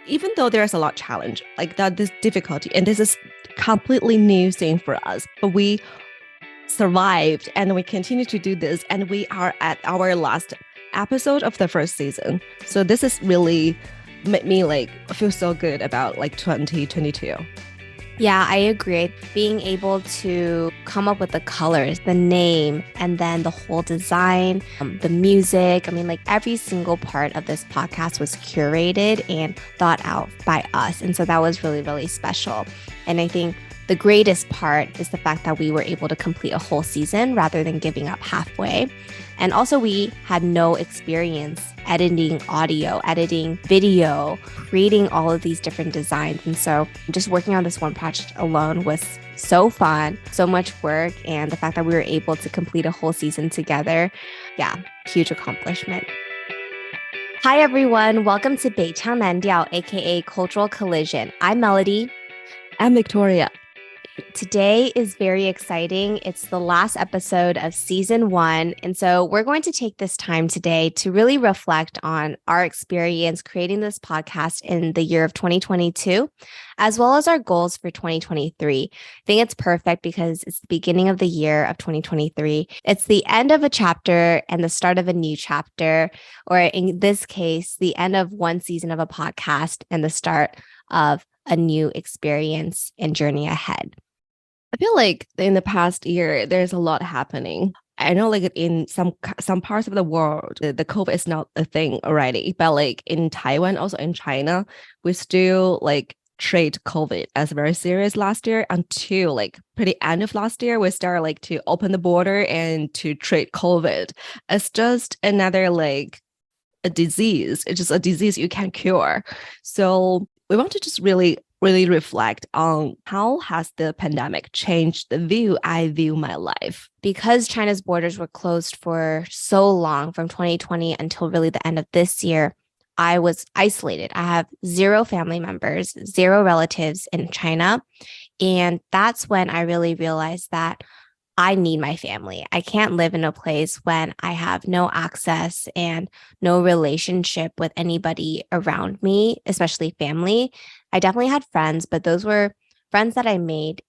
even though there's a lot of challenge, like that, this difficulty, and this is completely new thing for us, but we survived and we continue to do this, and we are at our last episode of the first season. So this is really made me like feel so good about like 2022. Yeah, I agree. Being able to come up with the colors, the name, and then the whole design, the music. I mean, like every single part of this podcast was curated and thought out by us. And so that was really, really special. And I think the greatest part is the fact that we were able to complete a whole season rather than giving up halfway. And also we had no experience editing audio, editing video, creating all of these different designs. And so just working on this one project alone was so fun, so much work. And the fact that we were able to complete a whole season together, yeah, huge accomplishment. Hi, everyone. Welcome to 北腔南调, aka Cultural Collision. I'm Melody. I'm Victoria. Today is very exciting. It's the last episode of season 1. And so we're going to take this time today to really reflect on our experience creating this podcast in the year of 2022, as well as our goals for 2023. I think it's perfect because it's the beginning of the year of 2023. It's the end of a chapter and the start of a new chapter, or in this case, the end of one season of a podcast and the start of a new experience and journey ahead. I feel like in the past year, there's a lot happening. I know like in some parts of the world, the COVID is not a thing already, but like in Taiwan, also in China, we still like treat COVID as very serious last year until like pretty end of last year, we started like to open the border and to treat COVID as just another like a disease. It's just a disease you can cure. So we want to just really reflect on how has the pandemic changed the view I view my life. Because China's borders were closed for so long, from 2020 until really the end of this year, I was isolated. I have 0 family members, 0 relatives in China. And that's when I really realized that I need my family. I can't live in a place when I have no access and no relationship with anybody around me, especially family. I definitely had friends, but those were friends that I made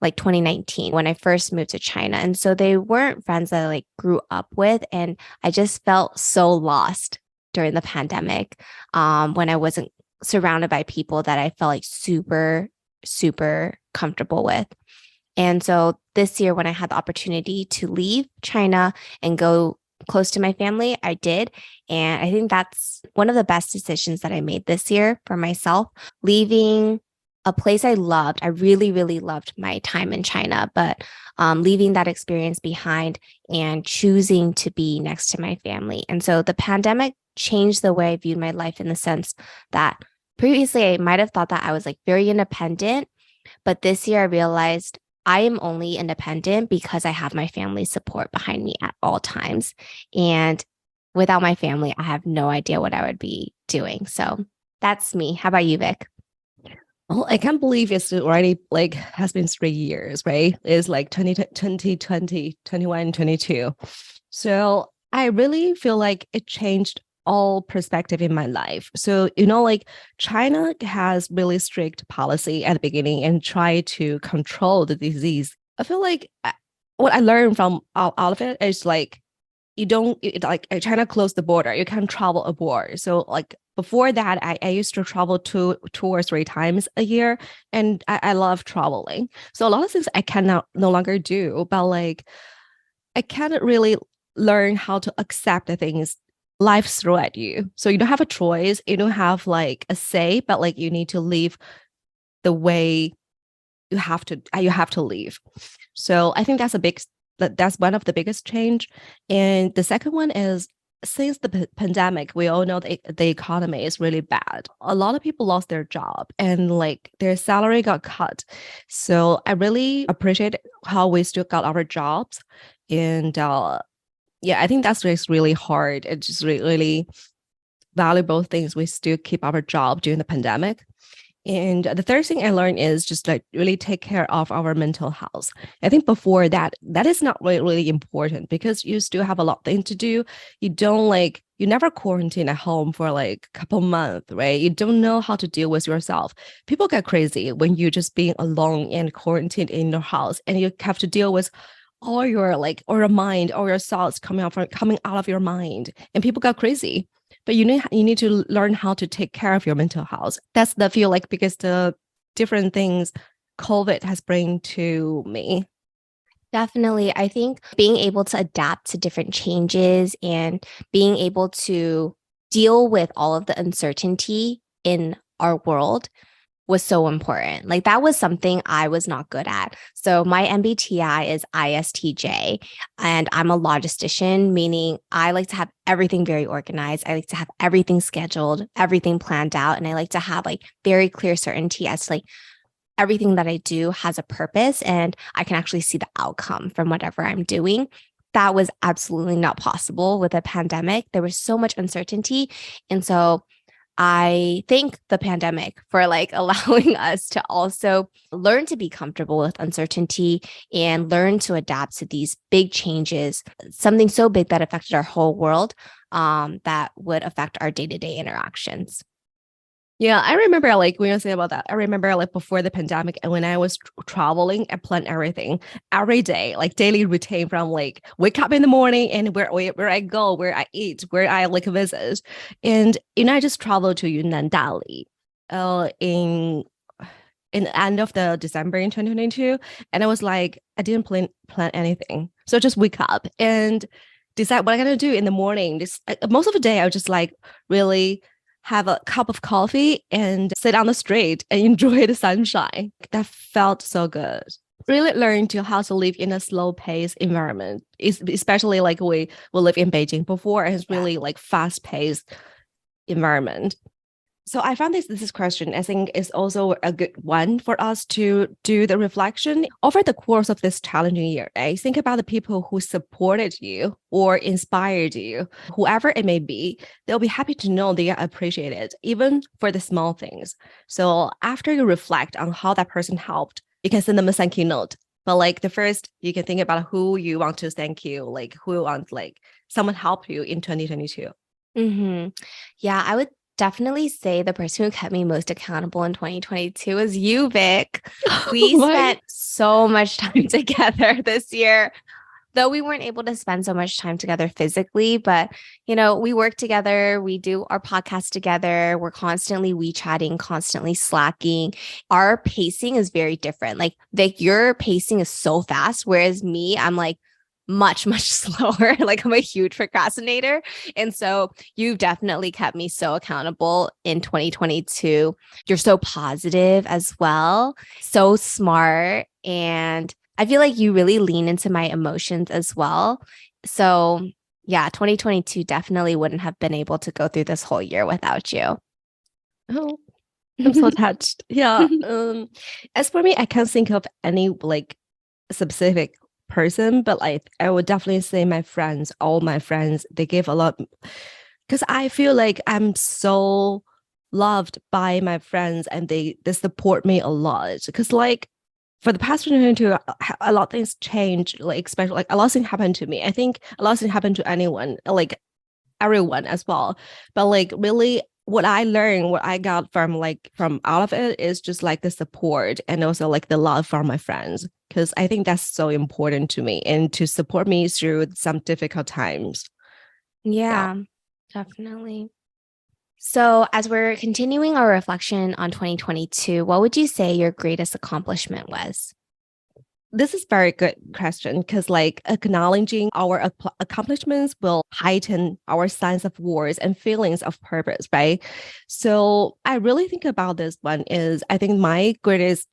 like 2019 when I first moved to China. And so they weren't friends that I like grew up with. And I just felt so lost during the pandemic when I wasn't surrounded by people that I felt like super, super comfortable with. And so this year, when I had the opportunity to leave China and go close to my family, I did. And I think that's one of the best decisions that I made this year for myself, leaving a place I loved. I really, really loved my time in China, but leaving that experience behind and choosing to be next to my family. And so the pandemic changed the way I viewed my life in the sense that previously I might have thought that I was like very independent, but this year I realized I am only independent because I have my family's support behind me at all times. And without my family, I have no idea what I would be doing. So that's me. How about you, Vic? Well, I can't believe it's already like has been 3 years, right? It's like 2020, 21, 22. So I really feel like it changed all perspective in my life. So, like China has really strict policy at the beginning and try to control the disease. I feel like what I learned from all of it is like, like China closed the border, you can't travel abroad. So like before that, I used to travel two or 3 times a year, and I love traveling. So a lot of things I cannot no longer do, but like I can't really learn how to accept the things life throw at you. So you don't have a choice, you don't have like a say, but like you need to live the way you have to live. So I think that's one of the biggest change. And the second one is, since the pandemic, we all know the economy is really bad. A lot of people lost their job and like their salary got cut. So I really appreciate how we still got our jobs. And I think that's just really hard. It's just really valuable things. We still keep our job during the pandemic. And the third thing I learned is just like really take care of our mental health. I think before that, that is not really, really important because you still have a lot of things to do. You don't like, you never quarantine at home for like a couple months, right? You don't know how to deal with yourself. People get crazy when you're just being alone and quarantined in your house and you have to deal with all your like, or your mind, or your thoughts coming out of your mind. And people got crazy. But you need to learn how to take care of your mental health. That's the feel like because the different things COVID has bring to me. Definitely. I think being able to adapt to different changes and being able to deal with all of the uncertainty in our world was so important. Like that was something I was not good at. So my MBTI is ISTJ and I'm a logistician, meaning I like to have everything very organized. I like to have everything scheduled, everything planned out. And I like to have like very clear certainty as to like everything that I do has a purpose and I can actually see the outcome from whatever I'm doing. That was absolutely not possible with a pandemic. There was so much uncertainty. And so I thank the pandemic for like allowing us to also learn to be comfortable with uncertainty and learn to adapt to these big changes, something so big that affected our whole world, that would affect our day-to-day interactions. Yeah, I remember like when you say about that, I remember like before the pandemic and when I was traveling, I planned everything every day, like daily routine from like wake up in the morning and where I go, where I eat, where I like visit. And I just traveled to Yunnan, Dali, in the end of the December in 2022. And I was like, I didn't plan anything. So just wake up and decide what I'm gonna do in the morning. This most of the day I was just like really have a cup of coffee and sit on the street and enjoy the sunshine. That felt so good. Really learned to how to live in a slow pace environment, especially like we live in Beijing before, and it's really like fast paced environment. So I found this question, I think, is also a good one for us to do the reflection over the course of this challenging year. Right? Think about the people who supported you or inspired you, whoever it may be. They'll be happy to know they are appreciated, even for the small things. So after you reflect on how that person helped, you can send them a thank you note. But like the first, you can think about who you want to thank you, like who you want like someone help you in 2022. Mm-hmm. Yeah, I would definitely say the person who kept me most accountable in 2022 was you, Vic. We spent so much time together this year, though we weren't able to spend so much time together physically, but you know, we work together, we do our podcast together, we're constantly WeChatting, constantly Slacking. Our pacing is very different. Like Vic, your pacing is so fast, whereas me, I'm like much, much slower. Like I'm a huge procrastinator. And so you've definitely kept me so accountable in 2022. You're so positive as well, so smart. And I feel like you really lean into my emotions as well. So yeah, 2022 definitely wouldn't have been able to go through this whole year without you. Oh, I'm so touched. Yeah. As for me, I can't think of any like specific person, but like I would definitely say my friends, all my friends, they give a lot because I feel like I'm so loved by my friends and they support me a lot. Because like for the past 2022, a lot of things change, like especially like a lot of things happened to me. I think a lot of things happened to anyone, like everyone as well. But like really what I learned, what I got from all of it is just like the support and also like the love from my friends. Cause I think that's so important to me and to support me through some difficult times. Yeah, definitely. So, as we're continuing our reflection on 2022, what would you say your greatest accomplishment was? This is very good question because like acknowledging our accomplishments will heighten our sense of worth and feelings of purpose, right? So I really think about this one is I think my greatest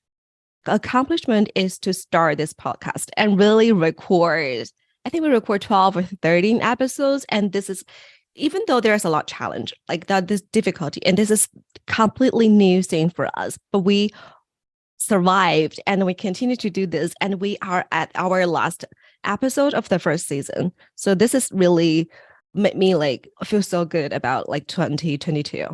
accomplishment is to start this podcast and really record. I think we record 12 or 13 episodes. And this is, even though there's a lot of challenge, like that, this difficulty, and this is completely new thing for us, but we survived and we continue to do this. And we are at our last episode of the first season. So this is really made me like feel so good about like 2022.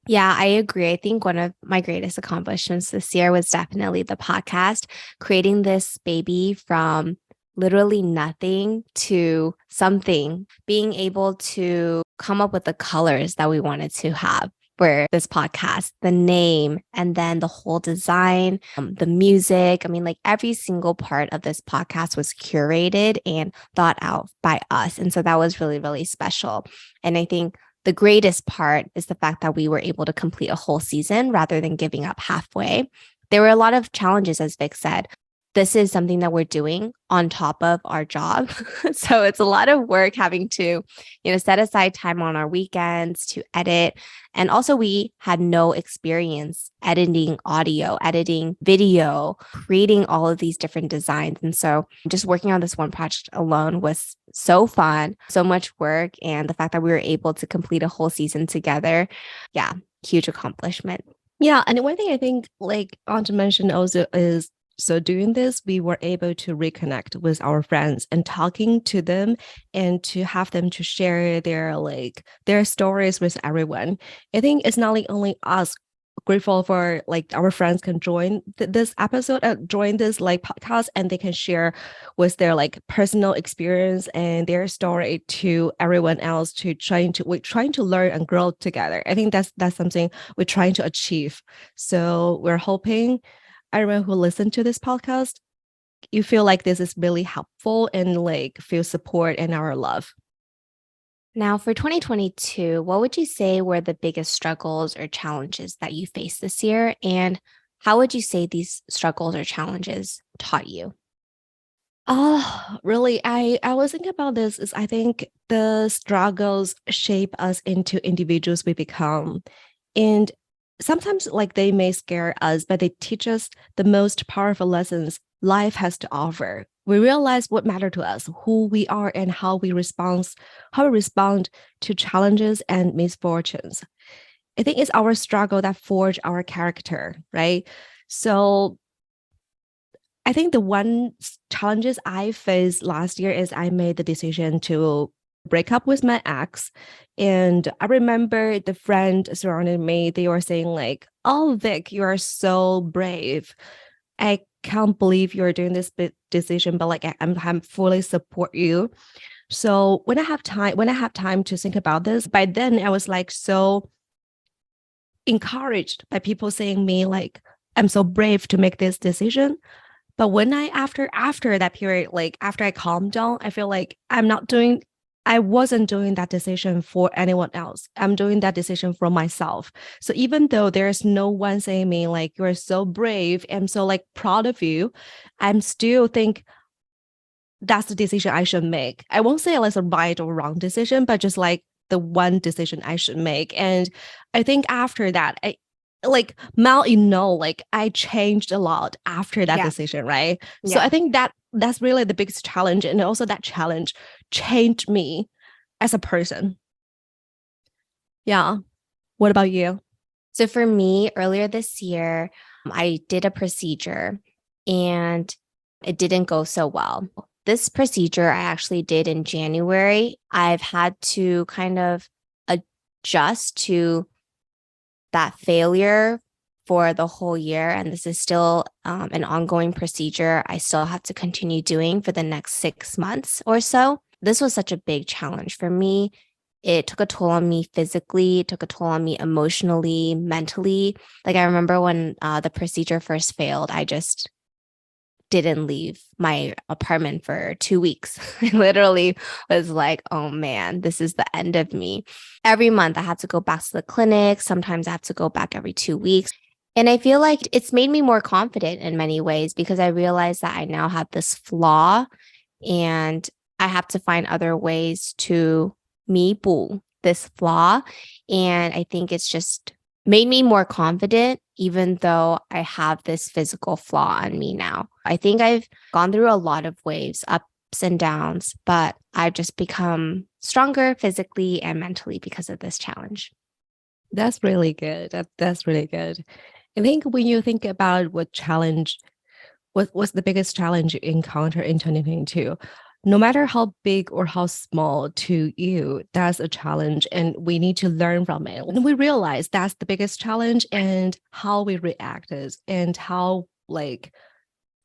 Yeah, I agree. I think one of my greatest accomplishments this year was definitely the podcast, creating this baby from literally nothing to something, being able to come up with the colors that we wanted to have for this podcast, the name, and then the whole design, the music. I mean, like every single part of this podcast was curated and thought out by us. And so that was really, really special. And I think the greatest part is the fact that we were able to complete a whole season rather than giving up halfway. There were a lot of challenges, as Vic said. This is something that we're doing on top of our job. So it's a lot of work having to, set aside time on our weekends to edit. And also we had no experience editing audio, editing video, creating all of these different designs. And so just working on this one project alone was so fun, so much work. And the fact that we were able to complete a whole season together, yeah, huge accomplishment. Yeah, and one thing I think like I want to mention also is so doing this, we were able to reconnect with our friends and talking to them and to have them to share their stories with everyone. I think it's not like only us grateful for like our friends can join this episode, join this like podcast, and they can share with their like personal experience and their story to everyone else to we're trying to learn and grow together. I think that's something we're trying to achieve. So we're hoping everyone who listened to this podcast, you feel like this is really helpful and like feel support and our love. Now, for 2022, what would you say were the biggest struggles or challenges that you faced this year? And how would you say these struggles or challenges taught you? Oh, really? I was thinking about this is I think the struggles shape us into individuals we become. And sometimes like they may scare us, but they teach us the most powerful lessons life has to offer. We realize what matter to us, who we are, and how we respond to challenges and misfortunes. I think it's our struggle that forge our character, right? So I think the one challenges I faced last year is I made the decision to break up with my ex. And I remember the friend surrounding me, they were saying like, "Oh, Vic, you are so brave. I can't believe you're doing this decision, but like I'm fully support you." So when I have time to think about this, by then I was like so encouraged by people saying me like, "I'm so brave to make this decision." But when after that period, like after I calmed down, I feel like I wasn't doing that decision for anyone else. I'm doing that decision for myself. So even though there's no one saying me like you're so brave, I'm so like proud of you, I'm still think that's the decision I should make. I won't say like a right or wrong decision, but just like the one decision I should make. And I think after that, I like Mel, like I changed a lot after that Yeah. decision, right? So Yeah. I think that's really the biggest challenge. And also that challenge changed me as a person. Yeah. What about you? So for me, earlier this year, I did a procedure and it didn't go so well. This procedure I actually did in January. I've had to kind of adjust to that failure for the whole year. And this is still an ongoing procedure I still have to continue doing for the next 6 months or so. This was such a big challenge for me. It took a toll on me physically, it took a toll on me emotionally, mentally. Like I remember when the procedure first failed, I just didn't leave my apartment for 2 weeks. I literally was like, oh man, this is the end of me. Every month I had to go back to the clinic. Sometimes I have to go back every 2 weeks. And I feel like it's made me more confident in many ways because I realized that I now have this flaw and I have to find other ways to mibu this flaw. And I think it's just made me more confident, even though I have this physical flaw on me now. I think I've gone through a lot of waves, ups and downs, but I've just become stronger physically and mentally because of this challenge. That's really good. That's really good. I think when you think about what was the biggest challenge you encountered in 2022, no matter how big or how small to you, that's a challenge and we need to learn from it. And we realize that's the biggest challenge and how we react is and how like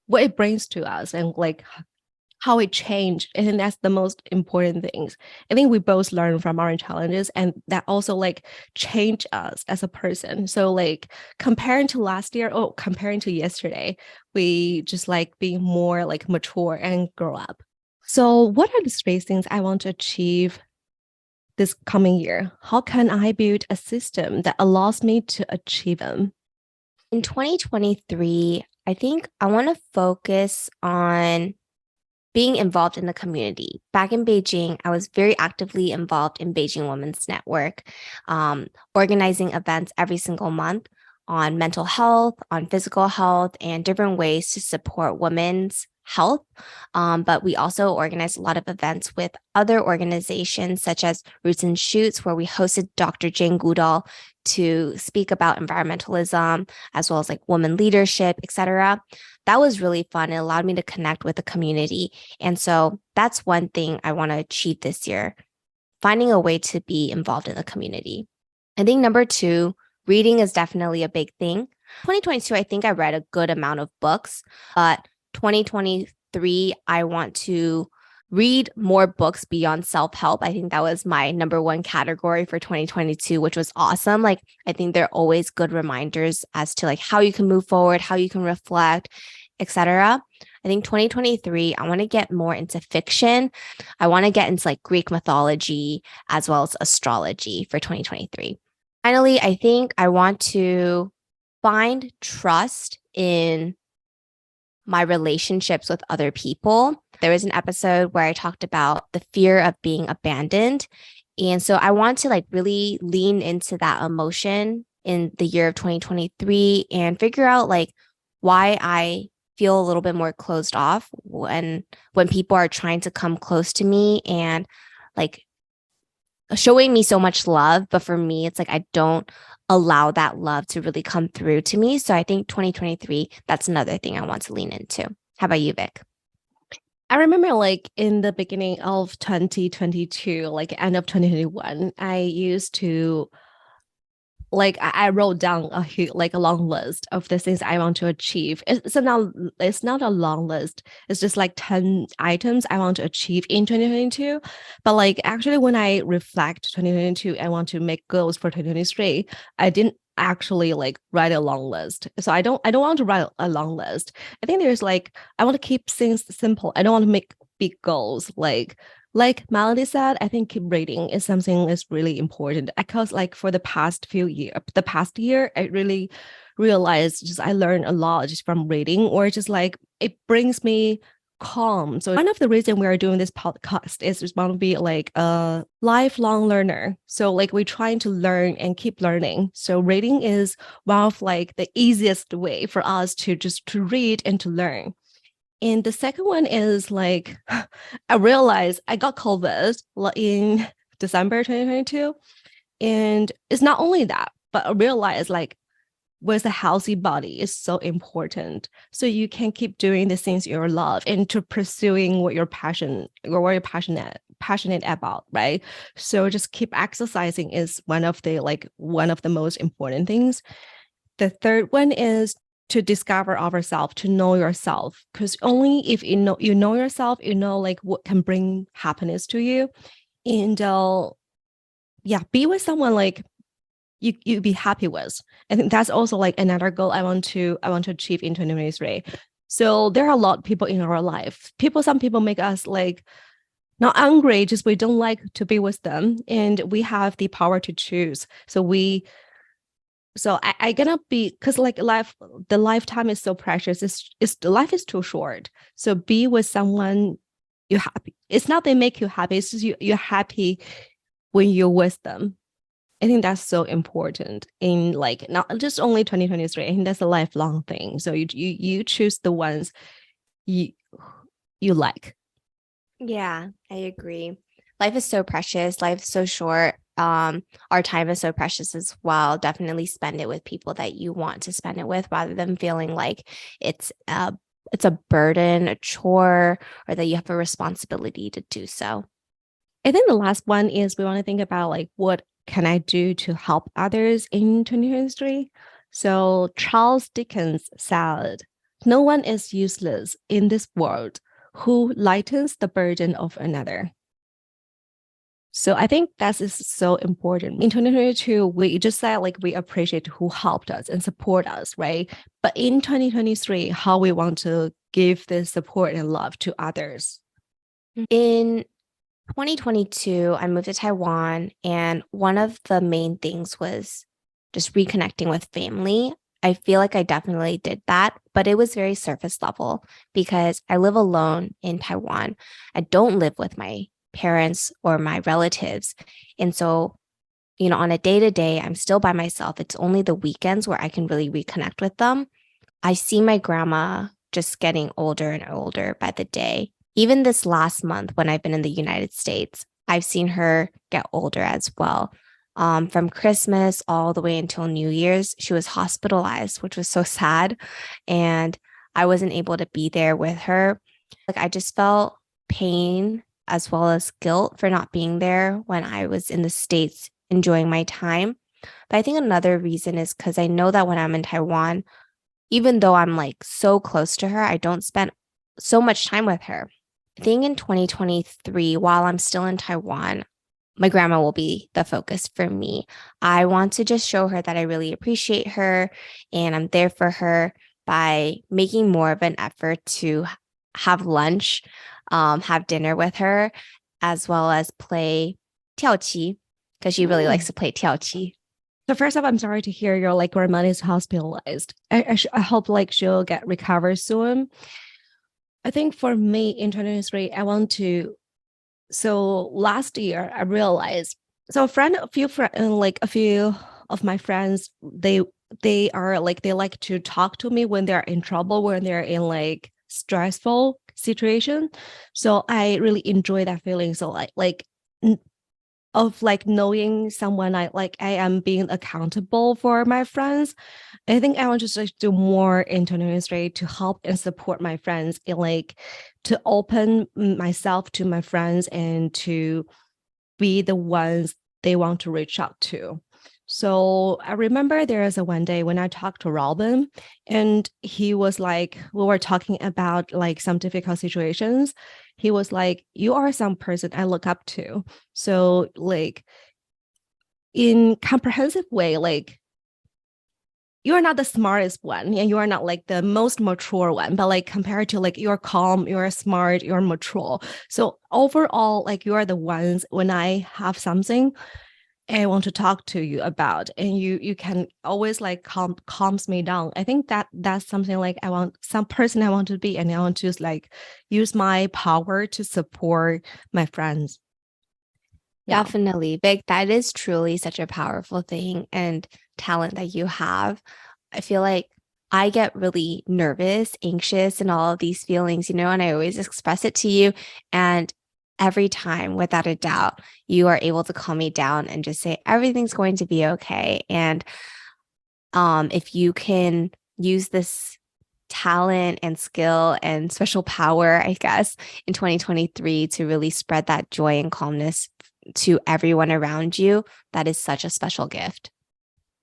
what it brings to us and like how it changed. And then that's the most important things. I think we both learn from our challenges and that also like change us as a person. So like comparing to last year, oh, comparing to yesterday, we just like being more like mature and grow up. So what are the three things I want to achieve this coming year? How can I build a system that allows me to achieve them? In 2023, I think I want to focus on being involved in the community. Back in Beijing, I was very actively involved in Beijing Women's Network, organizing events every single month on mental health, on physical health, and different ways to support women's health. But we also organized a lot of events with other organizations such as Roots and Shoots, where we hosted Dr. Jane Goodall to speak about environmentalism, as well as like women leadership, etc. That was really fun. It allowed me to connect with the community. And so that's one thing I want to achieve this year, finding a way to be involved in the community. I think number two, reading is definitely a big thing. 2022, I think I read a good amount of books, but 2023, I want to read more books beyond self-help. I think that was my number one category for 2022, which was awesome. Like, I think they're always good reminders as to like how you can move forward, how you can reflect, etc. I think 2023, I want to get more into fiction. I want to get into like Greek mythology as well as astrology for 2023. Finally, I think I want to find trust in my relationships with other people. There was an episode where I talked about the fear of being abandoned. And so I want to like really lean into that emotion in the year of 2023 and figure out like why I feel a little bit more closed off when people are trying to come close to me and like showing me so much love. But for me, it's like I don't allow that love to really come through to me. So I think 2023, that's another thing I want to lean into. How about you, Vic? I remember like in the beginning of 2022, like end of 2021, I used to like I wrote down a long list of the things I want to achieve. It's not a long list. It's just like 10 items I want to achieve in 2022. But like actually when I reflect 2022, I want to make goals for 2023. I didn't actually like write a long list. So I don't want to write a long list. I think there's like I want to keep things simple. I don't want to make big goals like Melody said, I think keep reading is something that's really important because like for the past year, I really realized just I learned a lot just from reading or just like it brings me calm. So one of the reasons we are doing this podcast is just want to be like a lifelong learner. So like we're trying to learn and keep learning. So reading is one of like the easiest way for us to read and to learn. And the second one is like, I realized I got COVID in December 2022. And it's not only that, but I realized like with a healthy body is so important. So you can keep doing the things you love and to pursuing what you're passionate about, right? So just keep exercising is one of the most important things. The third one is to discover ourselves, to know yourself. Because only if you know yourself, you know like what can bring happiness to you. And be with someone like you be happy with. I think that's also like another goal I want to achieve in 2023. So there are a lot of people in our life. Some people make us like not angry, just we don't like to be with them. And we have the power to choose. So I gonna be because like the lifetime is so precious. The life is too short. So be with someone you're happy. It's not they make you happy. It's just you're happy when you're with them. I think that's so important in like not just only 2023. I think that's a lifelong thing. So you choose the ones you like. Yeah, I agree. Life is so precious. Life is so short. Our time is so precious as well. Definitely spend it with people that you want to spend it with rather than feeling like it's a it's a burden, a chore, or that you have a responsibility to do so. I think the last one is we want to think about like what can I do to help others in 2023? So Charles Dickens said, "No one is useless in this world who lightens the burden of another." So I think that is so important. In 2022, we just said like we appreciate who helped us and support us, right? But in 2023, how we want to give this support and love to others. In 2022, I moved to Taiwan, and one of the main things was just reconnecting with family. I feel like I definitely did that, but it was very surface level because I live alone in Taiwan. I don't live with my parents or my relatives. And so, on a day to day, I'm still by myself. It's only the weekends where I can really reconnect with them. I see my grandma just getting older and older by the day. Even this last month, when I've been in the United States, I've seen her get older as well. From Christmas all the way until New Year's, she was hospitalized, which was so sad. And I wasn't able to be there with her. Like, I just felt pain as well as guilt for not being there when I was in the States enjoying my time. But I think another reason is because I know that when I'm in Taiwan, even though I'm like so close to her, I don't spend so much time with her. I think in 2023, while I'm still in Taiwan, my grandma will be the focus for me. I want to just show her that I really appreciate her and I'm there for her by making more of an effort to have lunch, have dinner with her, as well as play 跳棋, because she really likes to play 跳棋. So first off, I'm sorry to hear your like grandma is hospitalized. I hope like she'll get recovered soon. I think for me in 2023, I want to. So last year, I realized. So a few of my friends, they are like they like to talk to me when they're in trouble, when they're in like stressful situation. So I really enjoy that feeling. So of like knowing someone I am being accountable for my friends. I think I want to just do more in 2023 to help and support my friends and like to open myself to my friends and to be the ones they want to reach out to. So I remember there was a one day when I talked to Robin and he was like, we were talking about like some difficult situations. He was like, you are some person I look up to. So like in comprehensive way, like you are not the smartest one and you are not like the most mature one, but like compared to like you're calm, you're smart, you're mature. So overall, like you are the ones when I have something I want to talk to you about, and you can always like calms me down. I think that's something like I want some person I want to be, and I want to like use my power to support my friends. Yeah. Definitely, Vic. That is truly such a powerful thing and talent that you have. I feel like I get really nervous, anxious, and all of these feelings, and I always express it to you. And every time, without a doubt, you are able to calm me down and just say, everything's going to be okay. And if you can use this talent and skill and special power, I guess, in 2023 to really spread that joy and calmness to everyone around you, that is such a special gift.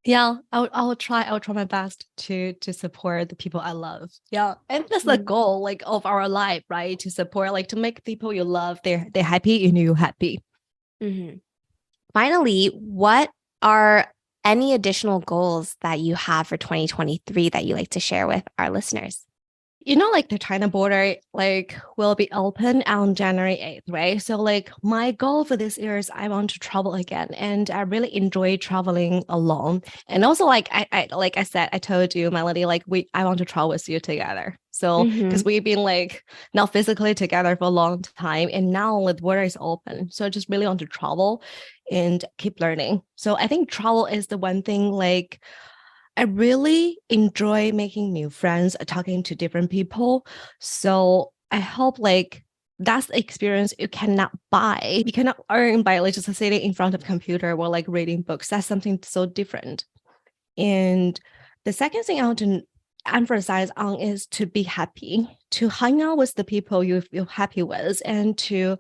Yeah, I'll try my best to support the people I love. Yeah. And that's the goal like of our life, right? To support, like to make people you love, they're happy and you happy. Mm-hmm. Finally, what are any additional goals that you have for 2023 that you like to share with our listeners? Like the China border like will be open on January 8th, right? So like my goal for this year is I want to travel again. And I really enjoy traveling alone. And also like I like I said, I told you, Melody, like I want to travel with you together. So because we've been like not physically together for a long time. And now the border is open. So I just really want to travel and keep learning. So I think travel is the one thing like I really enjoy making new friends, talking to different people. So I hope like that's the experience you cannot buy. You cannot earn by like just sitting in front of a computer or like reading books. That's something so different. And the second thing I want to emphasize on is to be happy, to hang out with the people you feel happy with, and to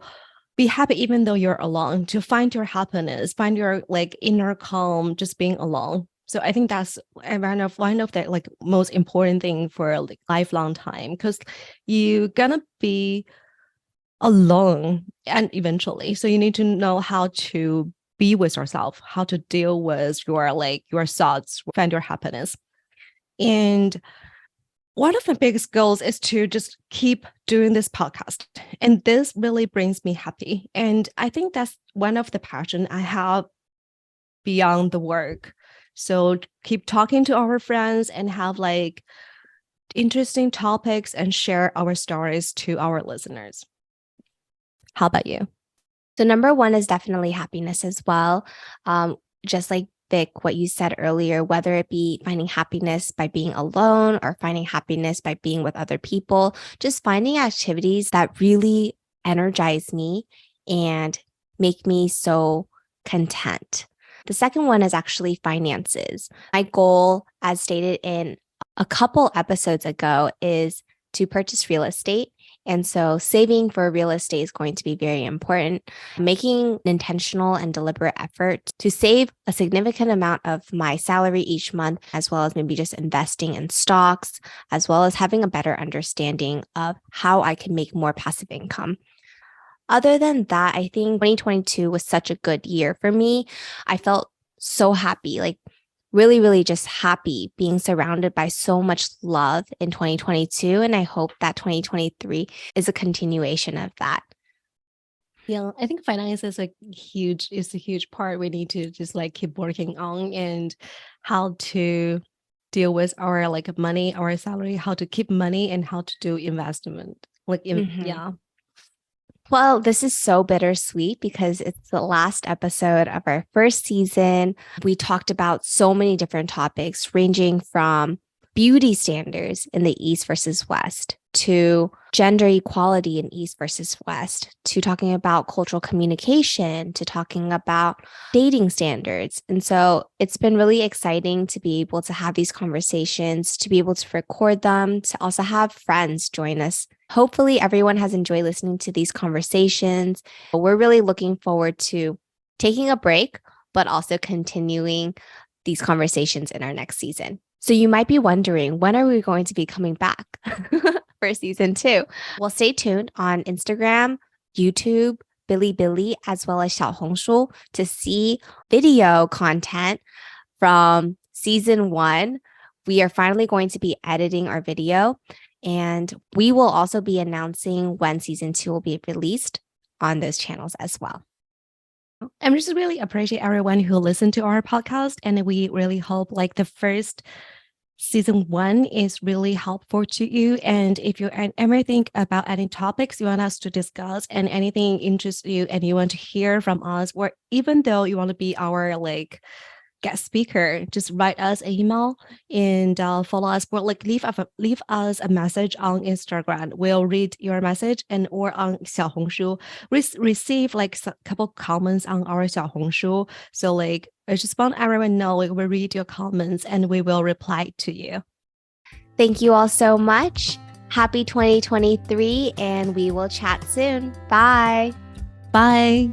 be happy even though you're alone, to find your happiness, find your like inner calm just being alone. So I think that's one of the like most important thing for like lifelong time, because you're gonna be alone and eventually. So you need to know how to be with yourself, how to deal with your thoughts, find your happiness. And one of my biggest goals is to just keep doing this podcast. And this really brings me happy. And I think that's one of the passion I have beyond the work. So keep talking to our friends and have like interesting topics and share our stories to our listeners. How about you? So number one is definitely happiness as well. Just like Vic, what you said earlier, whether it be finding happiness by being alone or finding happiness by being with other people, just finding activities that really energize me and make me so content. The second one is actually finances. My goal, as stated in a couple episodes ago, is to purchase real estate. And so saving for real estate is going to be very important. Making an intentional and deliberate effort to save a significant amount of my salary each month, as well as maybe just investing in stocks, as well as having a better understanding of how I can make more passive income. Other than that, I think 2022 was such a good year for me. I felt so happy, like really, really just happy being surrounded by so much love in 2022. And I hope that 2023 is a continuation of that. Yeah, I think finance is a huge part we need to just like keep working on, and how to deal with our like money, our salary, how to keep money, and how to do investment. Yeah. Well, this is so bittersweet because it's the last episode of our first season. We talked about so many different topics, ranging from beauty standards in the East versus West, to gender equality in East versus West, to talking about cultural communication, to talking about dating standards. And so it's been really exciting to be able to have these conversations, to be able to record them, to also have friends join us. Hopefully everyone has enjoyed listening to these conversations. We're really looking forward to taking a break, but also continuing these conversations in our next season. So you might be wondering, when are we going to be coming back for season 2? Well, stay tuned on Instagram, YouTube, Bilibili, as well as Xiaohongshu to see video content from season 1. We are finally going to be editing our video, and we will also be announcing when season 2 will be released on those channels as well. And we just really appreciate everyone who listened to our podcast. And we really hope like the first season 1 is really helpful to you. And if you ever think about any topics you want us to discuss and anything interests you and you want to hear from us, or even though you want to be our like guest speaker, just write us an email and follow us, or like leave us a message on Instagram. We'll read your message, and or on Xiaohongshu. We receive like a couple comments on our Xiaohongshu. So like I just want everyone know like we read your comments and we will reply to you. Thank you all so much. Happy 2023, and we will chat soon. Bye. Bye.